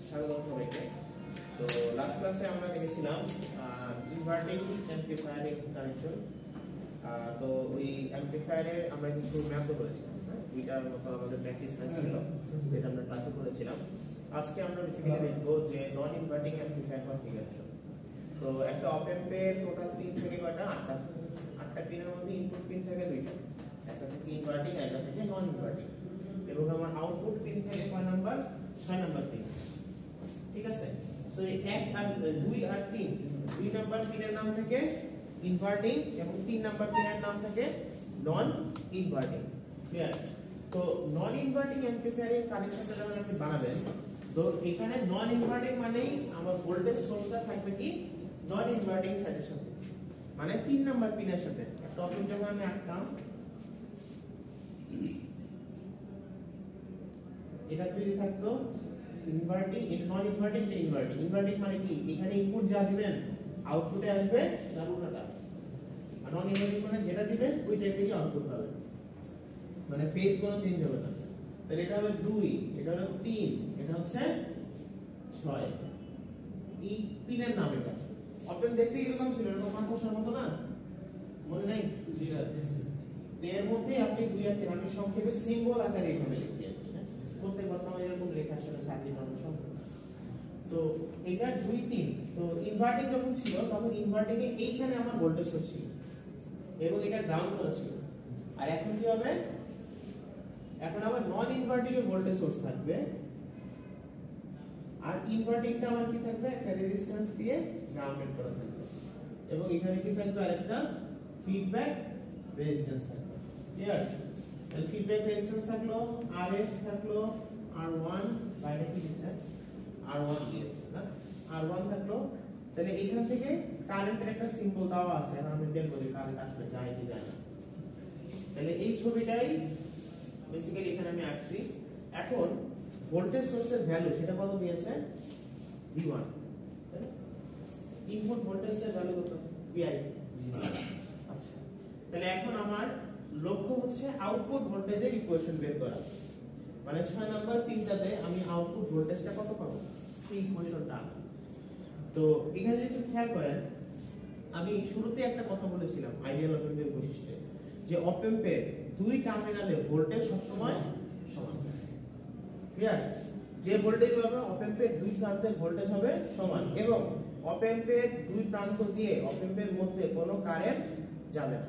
স্বাগত সবাইকে। তো লাস্ট ক্লাসে আমরা দেখেছিলাম ইনভার্টিং অ্যামপ্লিফায়ার কানেকশন। তো ওই অ্যামপ্লিফায়ারের আমরা কিছু ম্যাথ করেছিলাম, দুইটার মতো আমাদের প্র্যাকটিস ম্যাথ ছিল যেটা আমরা ক্লাসে করেছিলাম। আজকে আমরা বেসিক্যালি দেখবো যে নন ইনভার্টিং অ্যামপ্লিফায়ার কনফিগারেশন। তো একটা অপ অ্যাম্পের টোটাল পিন থেকে কয়টা? 8টা পিনের মধ্যে ইনপুট পিন থাকে দুইটা, একটা থেকে ইনভার্টিং আর একটা থেকে নন ইনভার্টিং। এবং আমার আউটপুট পিন থেকে কয় নাম্বার? 6 number pin. ঠিক আছে। সো এই 1 আর 2 আর 3, 2 নাম্বার পিনের নাম থেকে ইনভার্টিং এবং 3 নাম্বার পিনের নাম থেকে নন ইনভার্টিং। ক্লিয়ার? তো নন ইনভার্টিং অ্যামপ্লিফায়ারের কানেকশনটা যখন আপনি বানাবেন, তো এখানে নন ইনভার্টিং মানেই আমার ভোল্টেজ সোর্সটা থাকবে কি নন ইনভার্টিং সাইডের সাথে, মানে 3 নাম্বার পিনের সাথে। একটা অপ যখন আমি আঁকতাম, এটা যদি থাকতো ইনভার্টিং, এটা নন ইনভার্টিং, এটা ইনভার্টিং। ইনভার্টিং মানে কি? এখানে ইনপুট যা দিবেন আউটপুটে আসবে তার উল্টোটা। আর নন ইনভার্টিং মানে যেটা দিবেন ওই টাইপেরই আউটপুট পাবেন, মানে ফেজ কোনো চেঞ্জ হবে না। তাহলে এটা হবে 2, এটা হলো 3, এটা হচ্ছে 6। এই পিনের নাম এটা। অপেন দেখতে এরকম ছিল, এরকম মাকড়সার মতো না? মনে নাই? এর মধ্যে আপনি 2 আর 3 আমি সংক্ষেপে সিম্বল আকারে এভাবে লিখি। প্রত্যেকবার তো এরকম লেখা আসলে সার্কিট অনেক সম্ভব। তো এটা 2 3। তো ইনভার্টিং যখন ছিল তখন ইনভার্টিং এ এইখানে আমার ভোল্টেজ সোর্স ছিল এবং এটা গ্রাউন্ড করা ছিল। আর এখন কি হবে? এখন আবার নন ইনভার্টিং এ ভোল্টেজ সোর্স থাকবে, আর ইনভার্টিংটা আমার কি থাকবে? একটা রেজিস্ট্যান্স দিয়ে গ্রাউন্ডেড করা থাকবে এবং এখানে কি থাকবে? আরেকটা ফিডব্যাক রেজিস্ট্যান্স থাকবে। ক্লিয়ার? তাহলে ফিডব্যাক রেজিস্ট্যান্স থাকলো, RF থাকলো, R1 বাইরে কি দিছে? R1 দিয়েছে না? R1 থাকলো। তাহলে এখান থেকে কারেন্টের একটা সিম্বল দেওয়া আছে, এখন আমি দেখব যে কারেন্ট আসলে যায় কি যায় না। তাহলে এই ছবিটাই বেসিক্যালি এখানে আমি আঁকছি। এখন ভোল্টেজ সোর্সের ভ্যালু সেটা কত দিয়েছে? V1। তাই না? ইনপুট ভোল্টেজের ভ্যালু কত? Vi। আচ্ছা, তাহলে এখন আমার লক্ষ্য হচ্ছে আউটপুট ভোল্টেজের ইকুয়েশন বের করা, মানে 6 নাম্বার পিনটাতে আমি আউটপুট ভোল্টেজটা কত পাবো সেই ইকুয়েশনটা। তো এখানে যদি খেয়াল করেন, আমি শুরুতে একটা কথা বলেছিলাম আইডিয়াল অপ অ্যাম্পের বৈশিষ্ট্য, যে অপ অ্যাম্পের 2 টার্মিনালে ভোল্টেজ সবসময় সমান। ক্লিয়ার? যে ভোল্টেজ পাবে অপ অ্যাম্পের 2 প্রান্তের ভোল্টেজ হবে সমান এবং অপ অ্যাম্পের 2 প্রান্ত দিয়ে অপ অ্যাম্পের মধ্যে কোনো কারেন্ট যাবে না।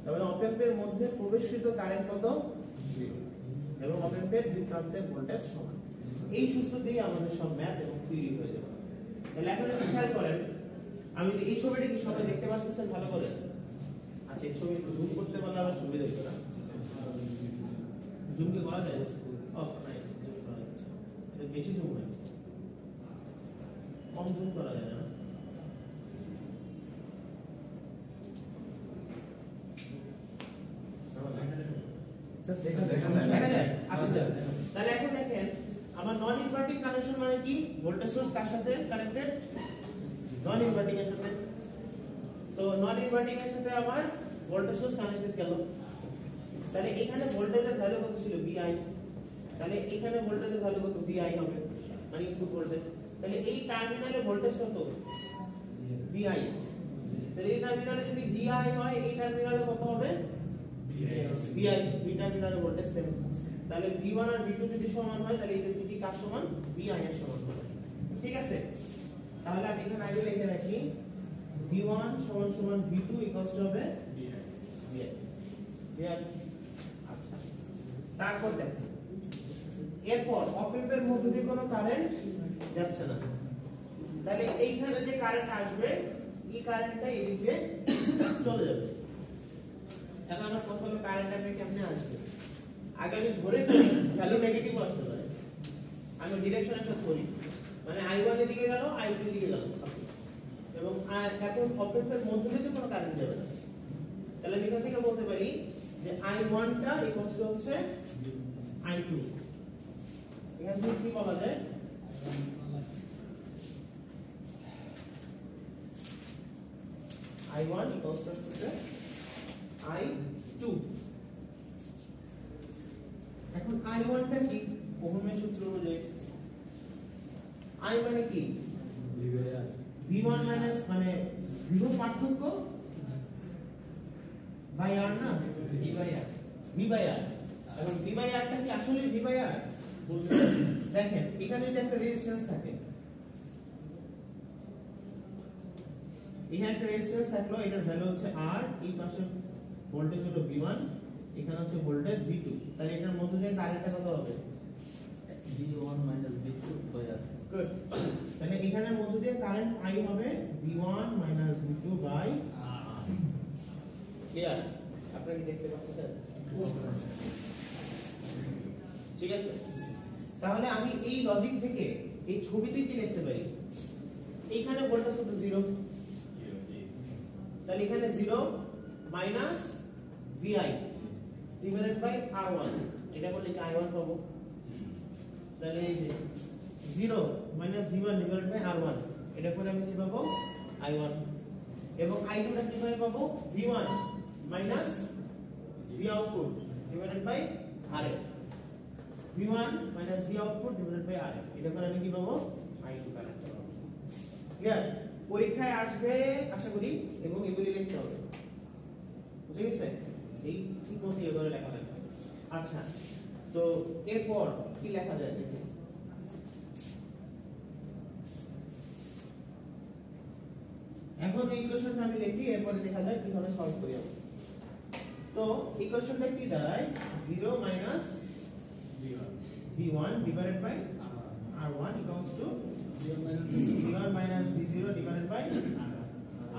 তাহলে অপ অ্যাম্পের মধ্যে প্রবেশকৃত কারেন্ট কত? 0 এবং অপ অ্যাম্পের 2 প্রান্তের ভোল্টেজ সমান। এই সূত্র দিয়ে আমাদের সব ম্যাথ এবং থিওরি হয়ে যাবে। তাহলে এখন আপনি খেয়াল করেন, আমি এই ছবিটা কি সবাই দেখতে পাচ্ছেন ভালো করে? আচ্ছা, এই ছবি একটু জুম করতে পারলে আবার সুবিধা হতো না? জুম কি করা যায়? ও নাইস, জুম করা যাচ্ছে। এটা বেশি জুম হয়, কম জুম করা যায় না? দেখা যায়। আচ্ছা, তাহলে এখন দেখেন আমার নন ইনভার্টিং কানেকশন মানে কি? ভোল্টেজ সোর্স কার সাথে কানেক্টেড? নন ইনভার্টিং এর সাথে। তো নন ইনভার্টিং এর সাথে আমার ভোল্টেজ সোর্স কানেক্টেড গেল। তাহলে এখানে ভোল্টেজের ভ্যালু কত ছিল? Vi। তাহলে এখানে ভোল্টেজের ভ্যালু কত? Vi হবে, মানে ইনপুট ভোল্টেজ। তাহলে এই টার্মিনালে ভোল্টেজ কত? Vi। তাহলে এই টার্মিনালে যদি Vi হয়, এই টার্মিনালে কত হবে? Vi। দুই টার্মিনালে ভোল্টেজ সেম। তাহলে V1 আর V2 যদি সমান হয়, তাহলে এই দুটি কার সমান? Vi এর সমান হবে। ঠিক আছে? তাহলে আমি এখানে আগে লিখে রাখি V1 = V2 = হবে Vi। আচ্ছা, তারপর দেখেন এরপর অপ অ্যাম্পের মধ্যে দিয়ে কোনো কারেন্ট যাচ্ছে না। তাহলে এইখানে যে কারেন্ট আসবে, এই কারেন্টটা এদিক দিয়ে চলে যাবে। এখন আমরা কথা হলো কারেন্ট আসবে কেমনে আসবে? আগে আমি ধরে ভ্যালু নেগেটিভ আসতে পারে, আমি ডিরেকশনটা ধরি, মানে I1 এদিকে গেল, I2 এদিকে গেল এবং এখন অপ অ্যাম্পের মধ্যে দিয়ে কোনো কারেন্ট যাবে না। তাহলে আমি এখান থেকে বলতে পারি যে I1 টা হচ্ছে I2। এখান থেকে কি বলা যায়? I1 হচ্ছে I2। এখন I1 টা কি? ওহমের সূত্র অনুযায়ী I মানে কি v1 মাইনাস মানে বিভব পার্থক্য বাই r না v বাই r এখন v বাই r টা কি আসলে v বাই r দেখেন এখানে যদি একটা রেজিস্ট্যান্স থাকে এখানে একটা রেজিস্ট্যান্স থাকলো এটার ভ্যালু হচ্ছে r এই পাশে ভোল্টেজ হলো v1 এখানে হচ্ছে ভোল্টেজ v2 তাহলে এটার মধ্যে দিয়ে কারেন্টটা কত হবে v1 v2 by r good তাহলে এখানের মধ্যে দিয়ে কারেন্ট i হবে v1 v2 by r clear আপনারা কি দেখতে পাচ্ছেন ঠিক আছে তাহলে আমি এই লজিক থেকে এই ছবিতে কি লিখতে পারি এইখানে ভোল্টেজ কত 0 তাহলে এখানে 0 minus vi divided by r1 এটা করলে কি i1 পাবো তাহলে এই যে 0 minus v1 divided by r1 এটা করে আমি কি পাবো i1 এবং i2 টা কিভাবে পাবো v1 minus v output divided by rf v1 minus v output divided by rf এটা করে আমি কি পাবো i2 কারেন্ট পাবো ক্লিয়ার পরীক্ষায় আসবে আশা করি এবং এগুলি লিখতে হবে বুঝে গেছে এই ঠিক মতো এগুলো লেখা লাগবে আচ্ছা তো এরপর কি লেখা যায় দেখুন এখন এই ইকুয়েশনটা আমি লিখি এরপরে দেখা যায় কিভাবে সলভ করি আমরা তো ইকুয়েশনটা কি দাঁড়ায় 0 minus v1 divided by r1 equals to 0 minus v0 divided by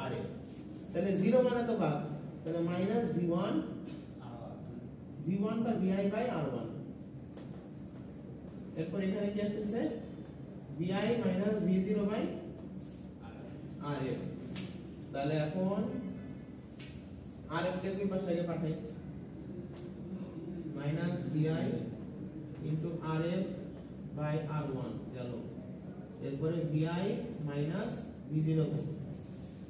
r তাহলে 0 মানে তো বাদ তাহলে মাইনাস v1 বা vi বাই r1 এরপর এখানে কি আসছে vi minus v0 by rf তাহলে এখন rf কে দুই পাশে আগে পাঠাই minus vi into rf by r1 গেল এরপরে vi মাইনাস v0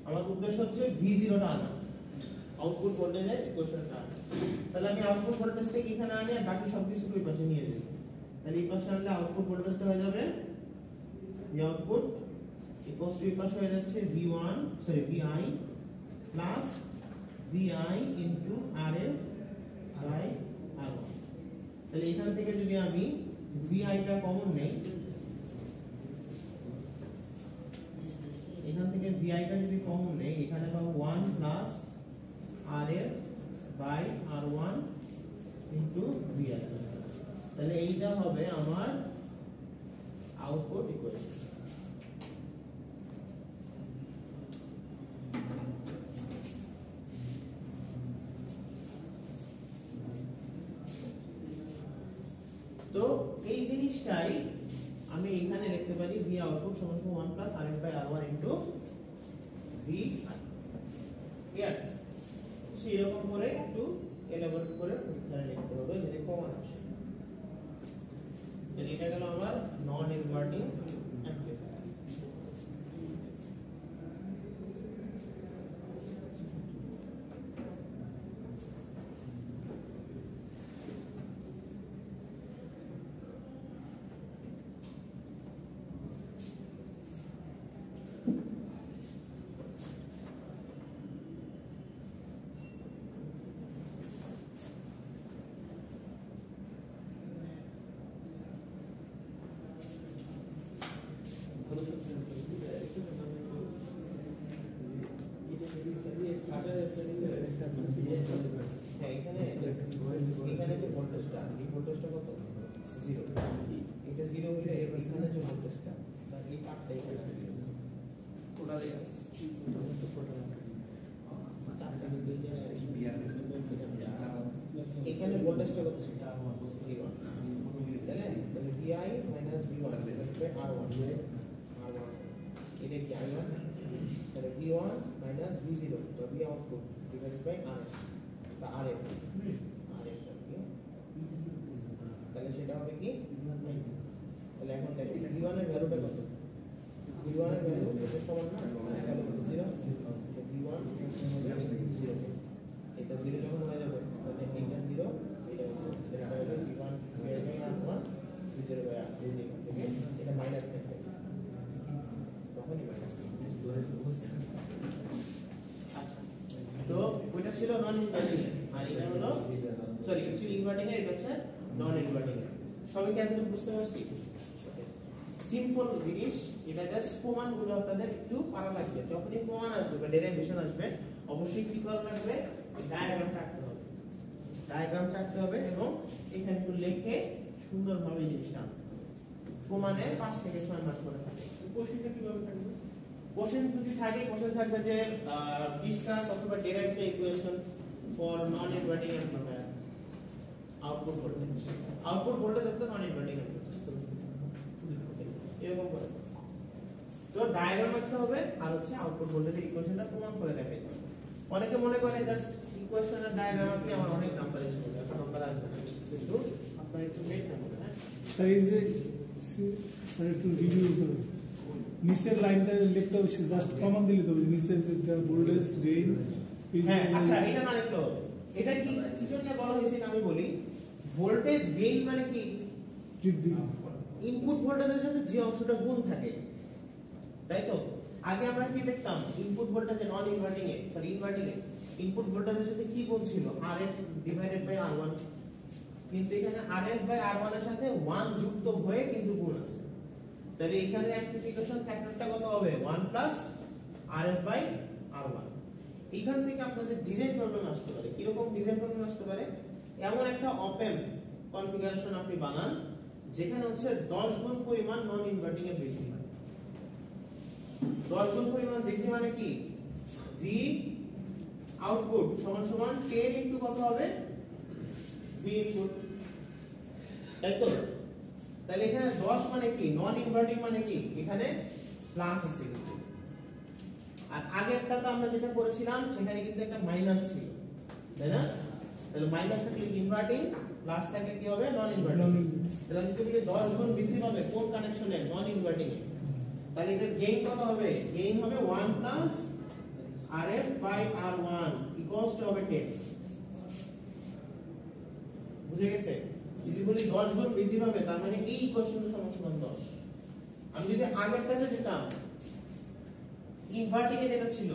আমার উদ্দেশ্য হচ্ছে v0 টা আনা আউটপুট ভোল্টেজের ইকুয়েশনটা তাহলে আমি আউটপুট ভোল্টেজটাকে এখানে আনি আর বাকি সব কিছু ওই পাশে নিয়ে যাই তাহলে এই পাশে আনলে আউটপুট ভোল্টেজটা হয়ে যাবে v আউটপুট ইকুয়ালস টু এই পাশে হয়ে যাচ্ছে v1 sorry vi plus vi into rf by r1 তাহলে এখান থেকে যদি আমি vi টা কমন নেই এখান থেকে vi টা যদি কমন নেই এখানে পাবো 1 plus rf by r1 into vi তাহলে এইটা হবে আমার আউটপুট ইকুয়েশন তো এই জিনিসটাই আমি এখানে লিখতে পারি v আউটপুট সমান 1 plus rf by r1 into vi clear সেই রকম করে একটু এলাবোরেট করে পরীক্ষায় লিখতে হবে যদি কমন আসে তাহলে এটা গেল আমার নন ইনভার্টিং অ্যামপ্লিফায়ার এখানে যে ভোল্টেজটা এই ভোল্টেজটা কত 0 এটা 0 হলে এখানে যে ভোল্টেজটা বা এই পার্টটা এখানে টোটাল এখানে ভোল্টেজটা কত ছিল v1 তাহলে vi মাইনাস v1 r1 এটা কি i1 তাহলে v1 মাইনাস v0 বা v output divided by rs বা rf তাহলে সেটা হবে কি তাহলে এখন দেখো v1 এর ভ্যালুটা কত v1 এর ভ্যালু কত সমান না মানে ভ্যালু কত 0 তো v1 0 এটা 0 যখন হয়ে যাবে তাহলে এটা 0 এটা সেটা হবে v1 r1 v0 by r এটা মাইনাস থাকবে ছিল নন ইনভার্টিং আর এটা হলো সরি এটা ছিল ইনভার্টিং এর এটা হচ্ছে নন ইনভার্টিং। সবাই কি এতটুকু বুঝতে পারছি? সিম্পল জিনিস, এটা জাস্ট প্রমাণগুলো আপনাদের একটু পারা লাগবে। যখনই প্রমাণ আসবে বা ডেরিভেশন আসবে অবশ্যই কি করা লাগবে? ডায়াগ্রাম আঁকতে হবে। ডায়াগ্রাম আঁকতে হবে এবং এখানে একটু লিখে সুন্দরভাবে জিনিসটা প্রমাণে 5 থেকে 6 মার্ক করে থাকে। কোশ্চেনটা কিভাবে থাকবে? কোশ্চেন যদি থাকে কোশ্চেন থাকবে যে ডিসকাস অথবা derive the equation for non inverting amplifier output voltage. Output voltage of the non inverting amplifier এরকম করে। তো ডায়াগ্রাম আঁকতে হবে আর হচ্ছে আউটপুট ভোল্টেজের ইকুয়েশনটা প্রমাণ করে দেখাইতে হবে। অনেকে মনে করে জাস্ট ইকুয়েশনের ডায়াগ্রাম আঁকলে আমার অনেক নাম্বার এসে যাবে, এখন নাম্বার আসবে না, কিন্তু আপনার একটু ওয়েট করতে হবে। স্যার এই যে স্যার একটু রিভিউ করুন, নিচের লাইনটা লিখতে হবে, জাস্ট প্রমাণ দিলে তো নিচের যে ভোল্টেজ গেইন। হ্যাঁ আচ্ছা, এটা না লিখলেও হবে। এটা কি কি জন্য বলা হয়েছে আমি বলি। ভোল্টেজ গেইন মানে কি? বৃদ্ধি। ইনপুট ভোল্টেজের সাথে যে অংশটা গুণ থাকে, তাই তো? আগে আমরা কি দেখতাম? ইনপুট ভোল্টেজে নন ইনভার্টিং এ সরি ইনভার্টিং এ ইনপুট ভোল্টেজের সাথে কি গুণ ছিল? RF divided by R1। কিন্তু এখানে RF বাই R1 এর সাথে 1 যুক্ত হয়ে কিন্তু গুণ আছে। তাহলে এখানে অ্যামপ্লিফিকেশন ফ্যাক্টরটা কত হবে? 1 প্লাস RF বাই R1। এখান থেকে আপনাদের ডিজাইন প্রবলেম আসতে পারে। কি রকম ডিজাইন প্রবলেম আসতে পারে? এমন একটা অপ অ্যাম্প কনফিগারেশন আপনি বানান যেখানে হচ্ছে 10 গুণ পরিমাণ নন ইনভার্টিং এ বৃদ্ধি হয়। 10 গুণ পরিমাণ বৃদ্ধি মানে কি? V আউটপুট সমান সমান 10 ইনটু কত হবে? V ইনপুট, তাই তো? তাহলে এখানে 10 মানে কি? নন ইনভার্টিং মানে কি? এখানে প্লাস আছে কিন্তু। আর আগেরটা তো আমরা যেটা করেছিলাম সেখানে কিন্তু একটা মাইনাস ছিল, তাই না? তাহলে মাইনাস থাকলে ইনভার্টিং, প্লাস থাকলে কি হবে? নন ইনভার্টিং। তাহলে আমি যদি 10 গুণ বৃদ্ধি পাবে কোন কানেকশনে? নন ইনভার্টিং এ। তাহলে এর গেইন কত হবে? গেইন হবে 1 plus RF by R1 equals to হবে 10। বুঝে গেছে? যদি বলি 10 গুণ বৃদ্ধি পাবে তার মানে এই ইকুয়েশনের সমান 10। আমি যদি আগেরটাতে যেতাম ইনভার্টিং এ যেটা ছিল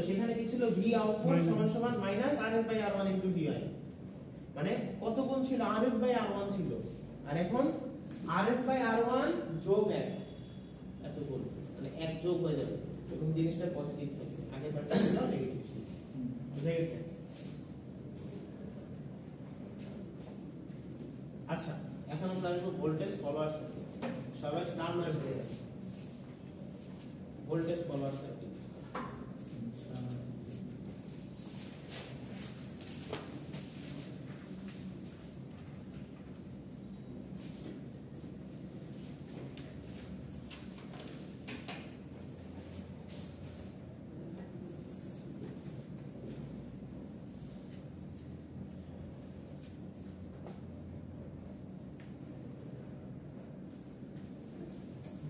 সেখানে কি ছিল? V আউটপুট সমান সমান minus RF by R1 into VI। মানে কত গুণ ছিল? RF বাই R1 ছিল। আর এখন RF বাই R1 যোগ 1 এত গুণ, মানে 1 যোগ হয়ে যাবে এবং জিনিসটা পজিটিভ থাকবে। আগে বারটা ছিল নেগেটিভ ছিল। বুঝে গেছে? আচ্ছা, এখন আমরা আসবো ভোল্টেজ ফলোয়ার সার্কিট। সবাই নাম না লিখে দেন। Voltage follower circuit.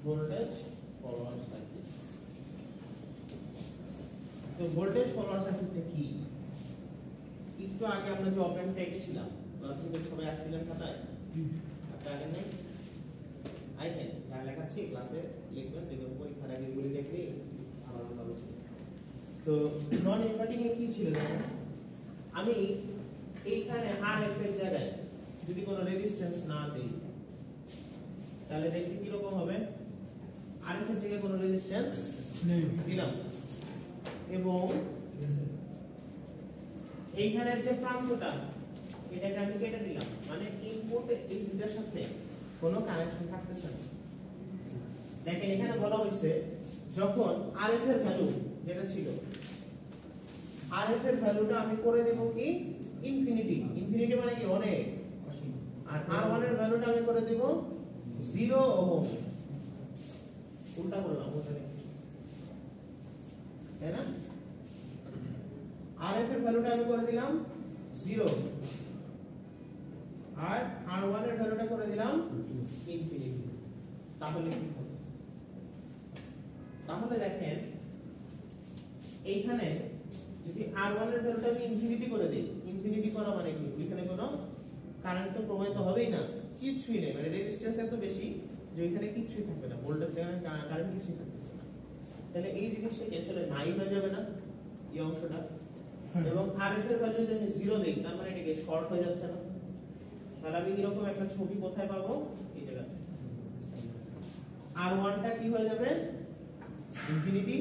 Voltage follower circuit. তো ভোল্টেজ ফলোয়ার সার্কিটটা কি? একটু আগে আমরা যে অপ অ্যাম্পটা এঁকেছিলাম, আপনাদের সবাই আছিলেন খাতায়? আপনারা আগে নাই? আইতেন যা লেখাচ্ছি ক্লাসে লিখবেন, দেখবেন পরীক্ষার আগে বলে দেখলে আবার ভালো। তো নন ইনভার্টিং এ কি ছিল জানেন? আমি এইখানে RF এর জায়গায় যদি কোনো রেজিস্ট্যান্স না দেই তাহলে দেখতে কি রকম হবে? RF এর জায়গায় কোনো রেজিস্ট্যান্স দিলাম এবং এইখানের যে প্রান্তটা এটাকে আমি কেটে দিলাম, মানে ইনপুট এই দুটার সাথে কোনো কানেকশন থাকতেছে না। দেখেন এখানে বলা হয়েছে যখন RF এর ভ্যালু যেটা ছিল, RF এর ভ্যালুটা আমি করে দেব কি? ইনফিনিটি। ইনফিনিটি মানে কি? অনেক। আর R1 এর ভ্যালুটা আমি করে দেব 0 ওহম। উল্টা করলাম, তাই না? RF এর ভ্যালুটা আমি করে দিলাম 0 আর R1 এর ভ্যালুটা করে দিলাম ইনফিনিটি। তাহলে কি হবে? তাহলে দেখেন এইখানে যদি R1 এর ভ্যালুটা আমি ইনফিনিটি করে দেই, ইনফিনিটি করা মানে কি? এখানে কোনো কারেন্ট তো প্রবাহিত হবেই না, কিছুই নেই, মানে রেজিস্ট্যান্স এত বেশি যে এখানে কিছুই থাকবে না, ভোল্টেজ কারেন্ট কিছুই থাকবে না। তাহলে এই জিনিসটা কি আসলে নাই হয়ে যাবে না? এই অংশটা এবং আরএফ এর ভ্যালু যদি আমি 0 দেই তার মানে এটা কি শর্ট হয়ে যাচ্ছে না? তাহলে আমি এরকম একটা ছবি কোথায় পাবো? এই জায়গায়। R1 টা কি হয়ে যাবে? ইনফিনিটি,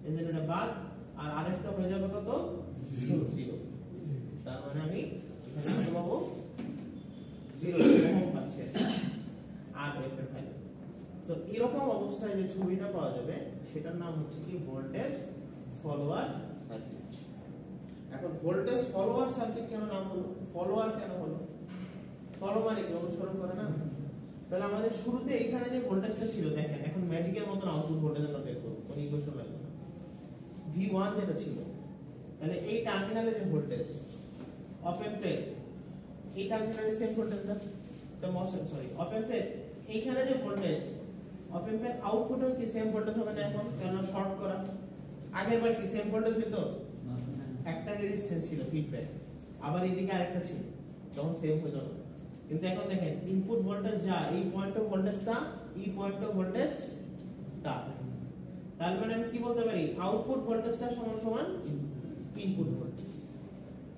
এজন্য এটা বাদ, আর আরএফ টা হয়ে যাবে কত? 0। তার মানে আমি এখানে কত পাবো? 0 এরকম পাচ্ছি আরএফ এর ভ্যালু। সো এরকম অবস্থায় যে ছবিটা পাওয়া যাবে সেটার নাম হচ্ছে কি ভোল্টেজ ফলোয়ার সার্কিট। এখন ভোল্টেজ ফলোয়ার সার্কিট কেন নাম হলো? ফলোয়ার কেন হলো? ফলো মানে কি? অনুসরণ করে না? তাহলে আমাদের শুরুতে এখানে যে ভোল্টেজটা ছিল দেখেন, এখন ম্যাজিকের মতন আউটপুট ভোল্টেজ আমরা বের করব, কোনো ইকুয়েশন লাগবে না। V1 যেটা ছিল, তাহলে এই টার্মিনালে যে ভোল্টেজ অপ এম্পে, এই টার্মিনালে সেম ভোল্টেজ না, তো সরি অপ এম্পে এইখানে যে ভোল্টেজ অপ এম্পের আউটপুটও কি সেম ভোল্টেজ হবে না? এখন কেন শর্ট করা? আগের বার কি সেম ভোল্টেজ হতো? একটা রেজিস্ট্যান্স ছিল ফিডব্যাক, আবার এদিকে আরেকটা ছিল, তখন সেম হয়ে যাবে। কিন্তু এখন দেখেন ইনপুট ভোল্টেজ যা, এই পয়েন্ট অফ ভোল্টেজটা, এই পয়েন্ট অফ ভোল্টেজ তা, তার মানে আমি কি বলতে পারি? আউটপুট ভোল্টেজটা সমান সমান ইনপুট ভোল্টেজ।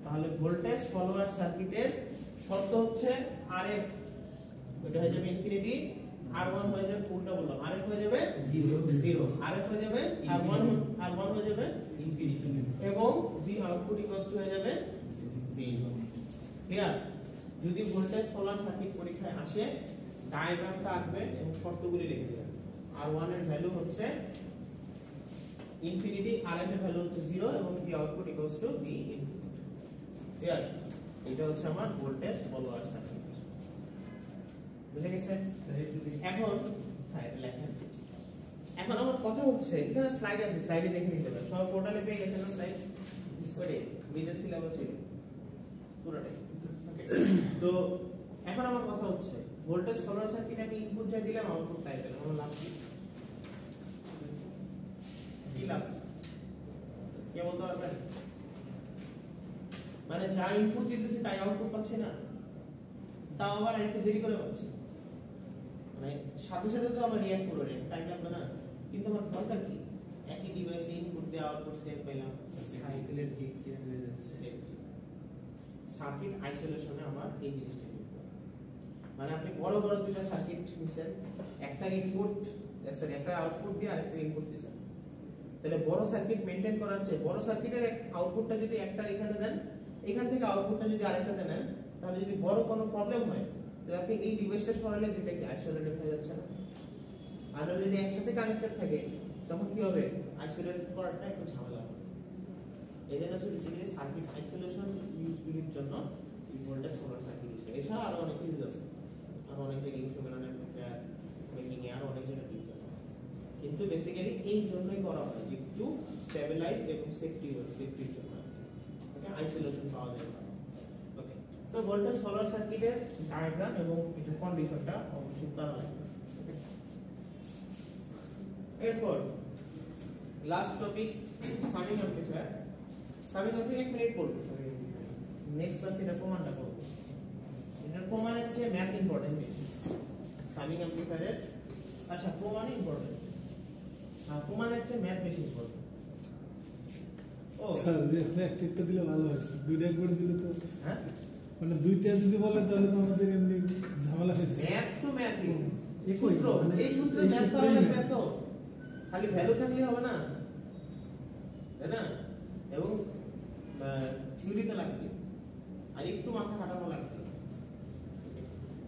তাহলে ভোল্টেজ ফলোয়ার সার্কিটের শর্ত হচ্ছে আরএফ, এটা হয়ে যাবে ইনফিনিটি, R1 হয়ে যাবে, কোনটা বললাম, আরএফ হয়ে যাবে 0, আরএফ হয়ে যাবে R1 হয়ে যাবে ইনফিনিটি, এবং ভি আউটপুট ইকুয়ালস টু হয়ে যাবে V। ক্লিয়ার? যদি ভোল্টেজ ফলোয়ার সার্কিট পরীক্ষায় আসে, ডায়াগ্রামটা আঁকবেন এবং শর্তগুলি লিখে দিবেন। R1 এর ভ্যালু হচ্ছে ইনফিনিটি, RF এর ভ্যালু হচ্ছে 0 এবং V output equals to V input. Clear? এটা হচ্ছে আমার ভোল্টেজ ফলোয়ার সার্কিট। বুঝে গেছে? এখন হ্যাঁ এটা লেখেন। এখন আমার কথা হচ্ছে এখানে স্লাইড আছে, স্লাইডে দেখে নিতে পারেন। সব পোর্টালে পেয়ে গেছেন না স্লাইড? সরি, ভিডিও সিলেবাস ছিল পুরোটাই। ওকে, তো এখন আমার কথা হচ্ছে ভোল্টেজ ফলোয়ার সার্কিট আমি ইনপুট যা দিলাম আউটপুট তাই পেলাম, আমার লাভ কি? কি লাভ? কে বলতে পারবেন? মানে যা ইনপুট দিতেছি তাই আউটপুট পাচ্ছি না, তাও আবার একটু দেরি করে পাচ্ছি, মানে সাথে সাথে তো আমার রিঅ্যাক্ট করবে, টাইম লাগবে না। কিন্তু আমার দরকার কি? একই ডিভাইসে ইনপুট দিয়ে আউটপুট সেম পেলাম, সাইকেলের দিক চেঞ্জ হয়ে যাচ্ছে। সার্কিট আইসোলেশনে আমার এই জিনিসটা করতে হবে। মানে আপনি বড় বড় দুইটা সার্কিট নিছেন, একটা ইনপুট সরি একটা আউটপুট দিয়ে আরেকটা ইনপুট দিছেন, তাহলে বড় সার্কিট মেইনটেইন করার চেয়ে বড় সার্কিটের আউটপুটটা যদি একটা এখানে দেন, এখান থেকে আউটপুটটা যদি আরেকটা দেন, তাহলে যদি বড় কোনো প্রবলেম হয় তাহলে আপনি এই ডিভাইসটা সরালে দুইটা কি আইসোলেটেড হয়ে যাচ্ছে না? আর যদি একসাথে কানেক্টেড থাকে তখন কি হবে? আইসোলেট করাটা একটু ঝামেলা হবে। এই জন্য হচ্ছে বেসিক্যালি সার্কিট আইসোলেশন ইউজগুলির জন্য এই ভোল্টেজ ফলোয়ার সার্কিট ইউজ করে। এছাড়া আরো অনেক ইউজ আছে, আরো অনেক জায়গায় ইনস্ট্রুমেন্টাল অ্যাম্পলিফায়ার মেকিং এ আরো অনেক জায়গায় ইউজ আছে, কিন্তু বেসিক্যালি এই জন্যই করা হয় যে একটু স্টেবিলাইজ এবং সেফটির জন্য। ওকে, আইসোলেশন পাওয়া যায় না। ওকে, তো ভোল্টেজ ফলোয়ার সার্কিটের ডায়াগ্রাম এবং এটার কন্ডিশনটা অবশ্যই করা লাগবে। ওকে, এরপর last topic summing amplifier. Summing amplifier 1 minute পড়বো, নেক্সট ক্লাসে এটা প্রমাণটা করব। এটার প্রমাণের চেয়ে ম্যাথ ইম্পর্টেন্ট বেশি সামিং অ্যাম্পলিফায়ারের। আচ্ছা, প্রমাণ ইম্পর্টেন্ট, প্রমাণের চেয়ে ম্যাথ বেশি ইম্পর্টেন্ট। ও স্যার, যে একটা দিলে ভালো হয়, দুইটা করে দিলে তো, হ্যাঁ, মানে দুইটা যদি বলেন তাহলে তো আমাদের এমনি ঝামেলা হয়েছে। ম্যাথ তো ম্যাথই, এই সূত্র, মানে এই সূত্র এই ম্যাথ সূত্রই করা লাগবে ম্যাথ। তো, খালি ভ্যালু থাকলে হবে না, তাই না? এবং থিওরি তো লাগবে, আর একটু মাথা খাটানো লাগবে,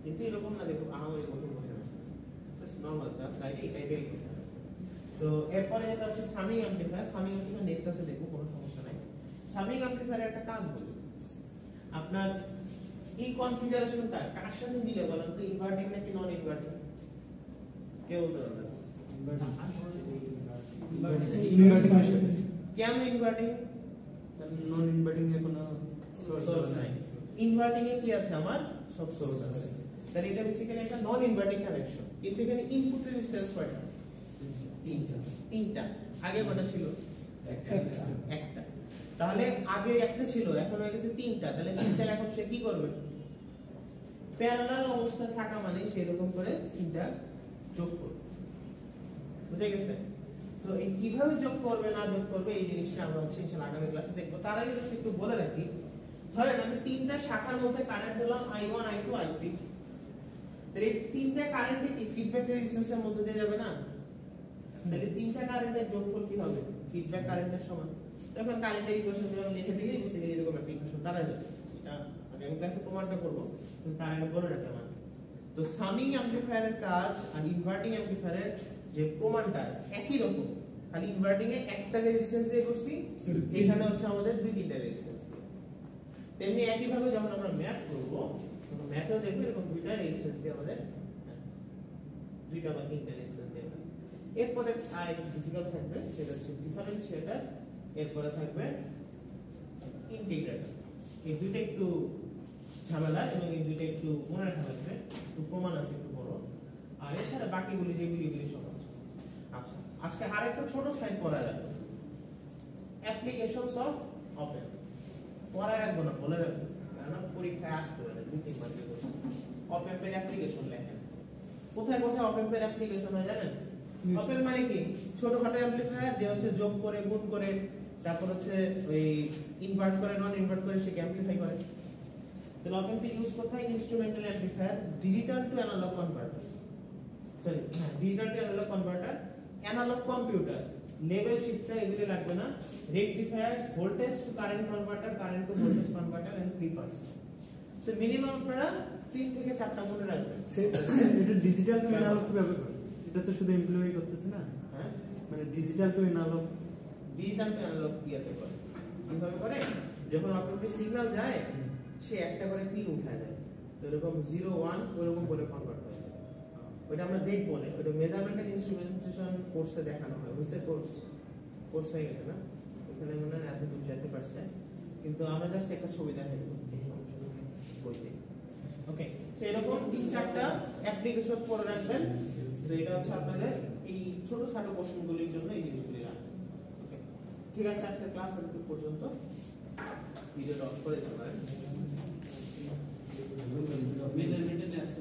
কিন্তু এরকম না দেখো আমাদের কঠিন বসে আসছে, জাস্ট নরমাল, জাস্ট লাইক এই টাইপেরই কথা। তো এরপরে যেটা হচ্ছে summing amplifier. Summing amplifier next ক্লাসে দেখো, কোনো সমস্যা নাই। সামিং অ্যাম্পলিফায়ারের একটা কাজ বলি, আপনার এই কনফিগারেশনটা কার সাথে মিলে বলেন তো? ইনভার্টিং নাকি নন ইনভার্টিং? কে বলতে পারবে? কেন ইনভার্টিং? নন ইনভার্টিং এ কোনো সোর্স নাই। ইনভার্টিং এ কি আছে? আমার সব সোর্স আছে। তাহলে এটা বেসিক্যালি একটা নন ইনভার্টিং কানেকশন, কিন্তু এখানে ইনপুট রেজিস্ট্যান্স কয়টা? তিনটা। আগে কয়টা ছিল? একটা। তাহলে আগে একটা ছিল, এখন হয়ে গেছে তিনটা। তাহলে তিনটা এখন সে কি করবে? প্যারালাল অবস্থায় থাকা মানে সেরকম করে তিনটা যোগ করবে। বুঝে গেছে? তো এই কিভাবে যোগ করবে না যোগ করবে এই জিনিসটা আমরা হচ্ছে ইনশাআল্লাহ আগামী ক্লাসে দেখব। তার আগে জাস্ট একটু বলে রাখি, ধরেন আমি তিনটা শাখার মধ্যে কারেন্ট দিলাম I1 I2 I3, তাহলে এই তিনটা কারেন্টে কি ফিডব্যাক রেজিস্ট্যান্সের মধ্যে দিয়ে যাবে না? তাহলে তিনটা কারেন্টের যোগফল কি হবে? ফিডব্যাক কারেন্টের সমান। তখন কারেন্টের ইকুয়েশন গুলো লিখে দিলেই বেসিক্যালি এরকম একটা ইকুয়েশন দাঁড়ায় যাবে। এটা আগামী ক্লাসে প্রমাণটা করব, কিন্তু তার আগে বলে রাখলাম। তো সামিং অ্যামপ্লিফায়ারের কাজ আর ইনভার্টিং অ্যামপ্লিফায়ারের যে প্রমাণটা একই রকম, খালি ইনভার্টিং এ একটা রেজিস্ট্যান্স দিয়ে করছি, এখানে হচ্ছে আমাদের দুই তিনটা রেজিস্ট্যান্স দিয়ে। তেমনি একই ভাবে যখন আমরা ম্যাথ করব, তখন ম্যাথেও দেখব এরকম দুইটা রেজিস্ট্যান্স দিয়ে আমাদের দুইটা বা তিনটা রেজিস্ট্যান্স দিয়ে। এরপরে আরেকটা ডিফিকাল্ট থাকবে, সেটা হচ্ছে ডিফারেন্সিয়েটর, এরপরে থাকবে ইন্টিগ্রেটর। এই দুইটা একটু ঝামেলা এবং এই দুইটা একটু মনে রাখা লাগবে, একটু প্রমাণ আছে একটু বড়। আর এছাড়া বাকিগুলি যেগুলি এগুলি সহজ। আচ্ছা, আজকে আরেকটা ছোট স্লাইড পড়ায় রাখবো, অ্যাপ্লিকেশনস অফ অপ অ্যাম্প। পড়ায় রাখবো না, বলে রাখবো, কারণ পরীক্ষায় আসতে পারে 2-3 মার্কের কোশ্চেন। অপ অ্যাম্পের অ্যাপ্লিকেশন লেখেন, কোথায় কোথায় অপ অ্যাম্পের অ্যাপ্লিকেশন হয় জানেন? অপ অ্যাম্প মানে কি? ছোটখাটো অ্যামপ্লিফায়ার যে হচ্ছে যোগ করে গুণ করে তারপর হচ্ছে ওই ইনভার্ট করে নন ইনভার্ট করে সে অ্যামপ্লিফাই করে। তাহলে অপ অ্যাম্প ইউজ কোথায়? Instrumental amplifier, digital to analogue converter, sorry হ্যাঁ digital to analogue converter, analogue computer, level shifter এগুলি লাগবে না, rectifier, voltage to current converter, current to voltage converter and clippers. So minimum আপনারা 3 থেকে 4টা মনে রাখবেন। এটা ডিজিটাল টু অ্যানালগ কিভাবে করে? এটা তো শুধু এমপ্লয়ি করতেছে না, হ্যাঁ মানে digital to analogue. Digital to analogue কিভাবে করে? কিভাবে করে? যখন আপনাদের সিগন্যাল যায় সে একটা করে পিন উঠায় দেয়, তো এরকম 0 1 ওরকম করে কনভার্ট হয়। ওটা আমরা দেখবো না, ওটা মেজারমেন্ট এন্ড ইনস্ট্রুমেন্টেশন কোর্সে দেখানো হয়। বুঝছে কোর্স হয়ে গেছে না? ওখানে মনে হয় এত দূর যেতে পারছে, কিন্তু আমরা জাস্ট একটা ছবি দেখাই দেবো এই সমস্যাগুলো বইতে। ওকে, সো এরকম 3-4টা অ্যাপ্লিকেশন পড়ে রাখবেন। তো এটা হচ্ছে আপনাদের এই ছোটখাটো কোশ্চেনগুলির জন্য এই জিনিসগুলি রাখবেন। ওকে, ঠিক আছে, আজকের ক্লাস এতটুকু পর্যন্ত। ভিডিওটা অফ করে দিতে পারেন। মেজারমেন্টে আছে